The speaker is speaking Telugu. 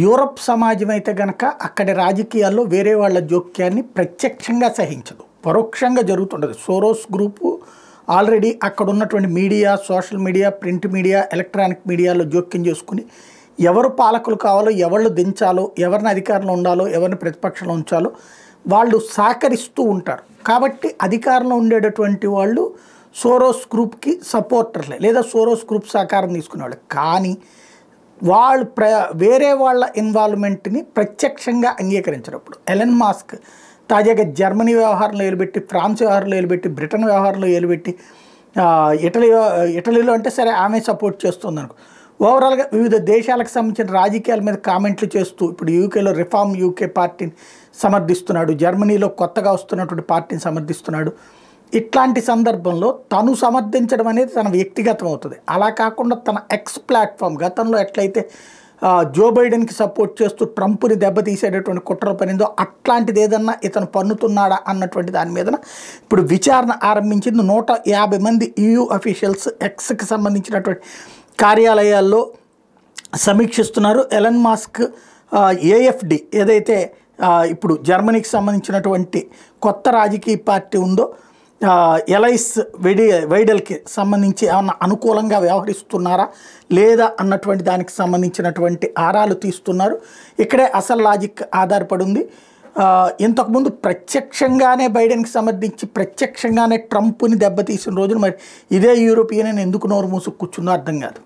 యూరప్ సమాజం అయితే గనక అక్కడి రాజకీయాల్లో వేరే వాళ్ళ జోక్యాన్ని ప్రత్యక్షంగా సహించదు, పరోక్షంగా జరుగుతుండదు. సోరోస్ గ్రూపు ఆల్రెడీ అక్కడ ఉన్నటువంటి media, social media, print media, electronic మీడియాలో జోక్యం చేసుకుని ఎవరు పాలకులు కావాలో, ఎవళ్ళు దించాలో, ఎవరిని అధికారంలో ఉండాలో, ఎవరిని ప్రతిపక్షంలో ఉంచాలో వాళ్ళు సహకరిస్తూ ఉంటారు. కాబట్టి అధికారంలో ఉండేటటువంటి వాళ్ళు సోరోస్ గ్రూప్కి సపోర్టర్లే, లేదా సోరోస్ గ్రూప్ సహకారం తీసుకునేవాళ్ళు. కానీ వాళ్ళు వేరే వాళ్ళ ఇన్వాల్వ్మెంట్ని ప్రత్యక్షంగా అంగీకరించినప్పుడు ఎలన్ మాస్క్ తాజాగా జర్మనీ వ్యవహారంలో ఏలుబెట్టి, ఫ్రాన్స్ వ్యవహారంలో ఏలుబెట్టి, బ్రిటన్ వ్యవహారంలో ఏలుబెట్టి, ఇటలీలో అంటే సరే ఆమె సపోర్ట్ చేస్తుంది అనుకో, ఓవరాల్గా వివిధ దేశాలకు సంబంధించిన రాజకీయాల మీద కామెంట్లు చేస్తూ ఇప్పుడు యూకేలో రిఫార్మ్ యూకే పార్టీని సమర్థిస్తున్నాడు, జర్మనీలో కొత్తగా వస్తున్నటువంటి పార్టీని సమర్థిస్తున్నాడు. ఇట్లాంటి సందర్భంలో తను సమర్థించడం అనేది తన వ్యక్తిగతం అవుతుంది. అలా కాకుండా తన ఎక్స్ ప్లాట్ఫామ్ గతంలో ఎట్లయితే జో బైడెన్కి సపోర్ట్ చేస్తూ ట్రంప్ని దెబ్బతీసేటటువంటి కుట్రలు పనిందో అట్లాంటిది ఏదన్నా ఇతను పన్నుతున్నాడా అన్నటువంటి దాని మీద ఇప్పుడు విచారణ ఆరంభించింది. 150 మంది EU అఫీషియల్స్ ఎక్స్కి సంబంధించినటువంటి కార్యాలయాల్లో సమీక్షిస్తున్నారు. ఎలన్ మాస్క్ AFD ఏదైతే ఇప్పుడు జర్మనీకి సంబంధించినటువంటి కొత్త రాజకీయ పార్టీ ఉందో, ఎలైస్ వైడెల్కి సంబంధించి ఏమన్నా అనుకూలంగా వ్యవహరిస్తున్నారా లేదా అన్నటువంటి దానికి సంబంధించినటువంటి ఆరాలు తీస్తున్నారు. ఇక్కడే అసలు లాజిక్ ఆధారపడి ఉంది. ఇంతకుముందు ప్రత్యక్షంగానే బైడెన్కి సమర్థించి ప్రత్యక్షంగానే ట్రంప్ని దెబ్బతీసిన రోజున మరి ఇదే యూరోపియన్ ఎందుకు నోరు మూసుకు కూర్చుందో అర్థం కాదు.